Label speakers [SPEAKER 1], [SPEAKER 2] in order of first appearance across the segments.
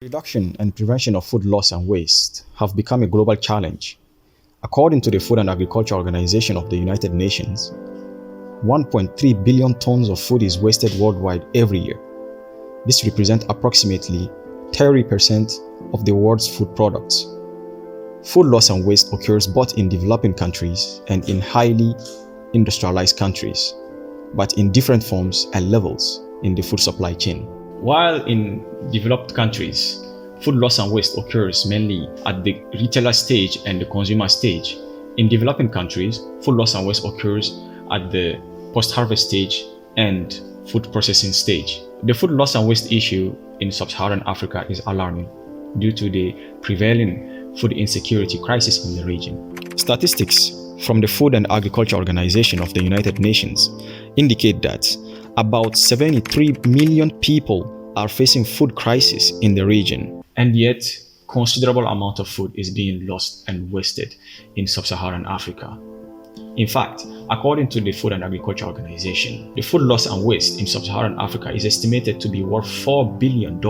[SPEAKER 1] Reduction and prevention of food loss and waste have become a global challenge. According to the Food and Agriculture Organization of the United Nations, 1.3 billion tons of food is wasted worldwide every year. This represents approximately 30% of the world's food products. Food loss and waste occurs both in developing countries and in highly industrialized countries, but in different forms and levels in the food supply chain. While in developed countries, food loss and waste occurs mainly at the retailer stage and the consumer stage. In developing countries, food loss and waste occurs at the post-harvest stage and food processing stage. The food loss and waste issue in sub-Saharan Africa is alarming due to the prevailing food insecurity crisis in the region. Statistics from the Food and Agriculture Organization of the United Nations indicate that about 73 million people are facing food crisis in the region, and yet considerable amount of food is being lost and wasted in sub-Saharan Africa. In fact, according to the Food and Agriculture Organization, the food loss and waste in sub-Saharan Africa is estimated to be worth $4 billion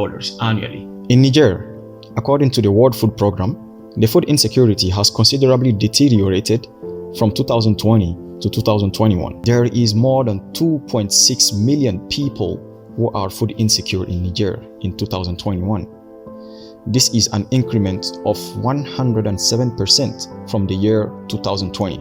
[SPEAKER 1] annually. In Niger, according to the World Food Programme, the food insecurity has considerably deteriorated from 2020 to 2021. There is more than 2.6 million people who are food insecure in Niger in 2021. This is an increment of 107% from the year 2020.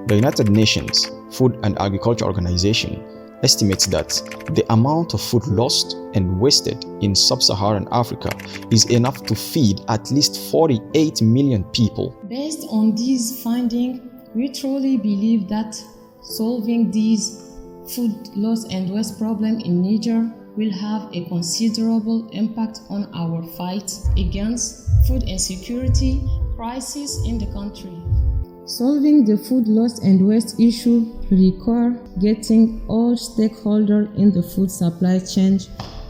[SPEAKER 1] The United Nations Food and Agriculture Organization estimates that the amount of food lost and wasted in sub-Saharan Africa is enough to feed at least 48 million people.
[SPEAKER 2] Based on these findings, we truly believe that solving these food loss and waste problem in Niger will have a considerable impact on our fight against food insecurity crisis in the country. Solving the food loss and waste issue requires getting all stakeholders in the food supply chain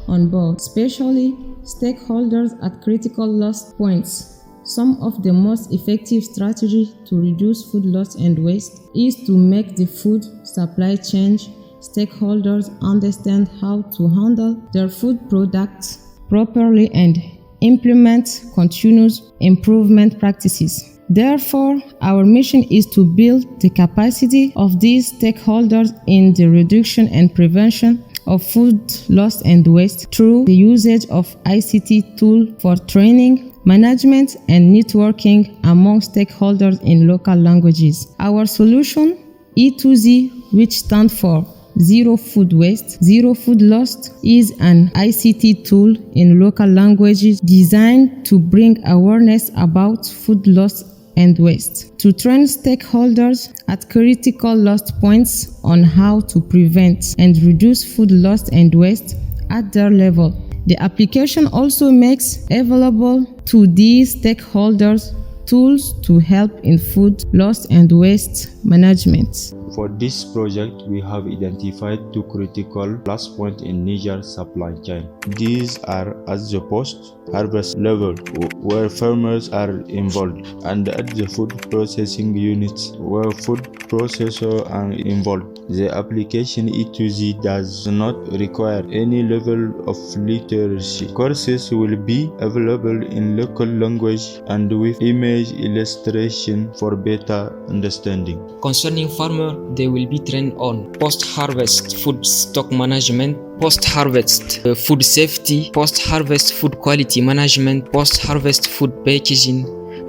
[SPEAKER 2] on board, especially stakeholders at critical loss points. Some of the most effective strategies to reduce food loss and waste is to make the food supply chain stakeholders understand how to handle their food products properly and implement continuous improvement practices. Therefore, our mission is to build the capacity of these stakeholders in the reduction and prevention of food loss and waste through the usage of ICT tools for training, management, and networking among stakeholders in local languages. Our solution, E2Z, which stands for Zero Food Waste, Zero Food Lost, is an ICT tool in local languages designed to bring awareness about food loss and waste, to train stakeholders at critical loss points on how to prevent and reduce food loss and waste at their level. The application also makes available to these stakeholders tools to help in food loss and waste management.
[SPEAKER 3] For this project, we have identified two critical loss points in Niger supply chain. These are at the post-harvest level, where farmers are involved, and at the food processing units, where food processors are involved. The application E2Z does not require any level of literacy. Courses will be available in local language and with image illustration for better understanding.
[SPEAKER 4] Concerning farmers, they will be trained on post-harvest food stock management, post-harvest food safety, post-harvest food quality management, post-harvest food packaging,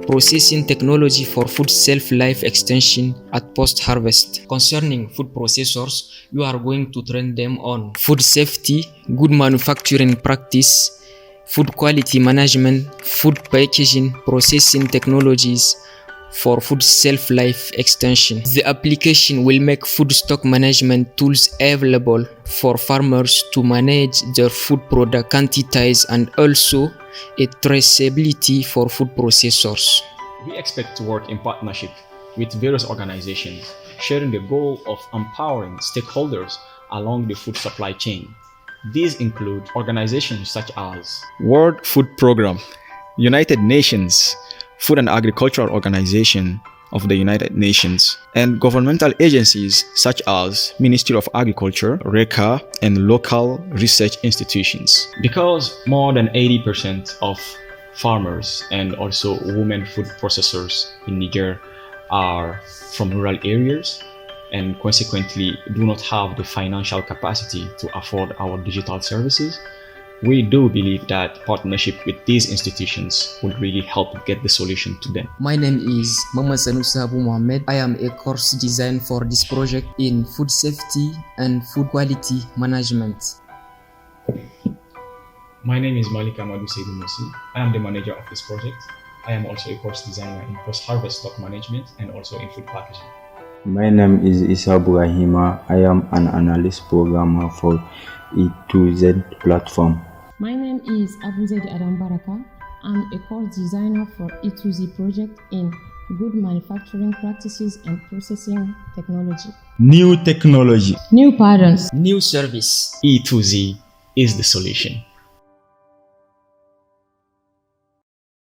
[SPEAKER 4] processing technology for food shelf-life extension at post-harvest. Concerning food processors, you are going to train them on food safety, good manufacturing practice, food quality management, food packaging, processing technologies for food shelf-life extension. The application will make food stock management tools available for farmers to manage their food product quantities and also a traceability for food processors.
[SPEAKER 1] We expect to work in partnership with various organizations, sharing the goal of empowering stakeholders along the food supply chain. These include organizations such as World Food Programme, United Nations Food and Agricultural Organization of the United Nations, and governmental agencies such as Ministry of Agriculture, RECA, and local research institutions. Because more than 80% of farmers and also women food processors in Niger are from rural areas and consequently do not have the financial capacity to afford our digital services, we do believe that partnership with these institutions would really help get the solution to them.
[SPEAKER 4] My name is Mama Sanusi Abu Mohammed. I am a course design for this project in food safety and food quality management.
[SPEAKER 1] My name is Malik Amadou Seidou Mossi. I am the manager of this project. I am also a course designer in post-harvest stock management and also in food packaging.
[SPEAKER 3] My name is Issa Burahima. I am an analyst programmer for E2Z platform.
[SPEAKER 2] My name is Abuzedi Adam Baraka. I'm a course designer for E2Z project in good manufacturing practices and processing technology.
[SPEAKER 3] New technology.
[SPEAKER 2] New patterns.
[SPEAKER 4] New service.
[SPEAKER 1] E2Z is the solution.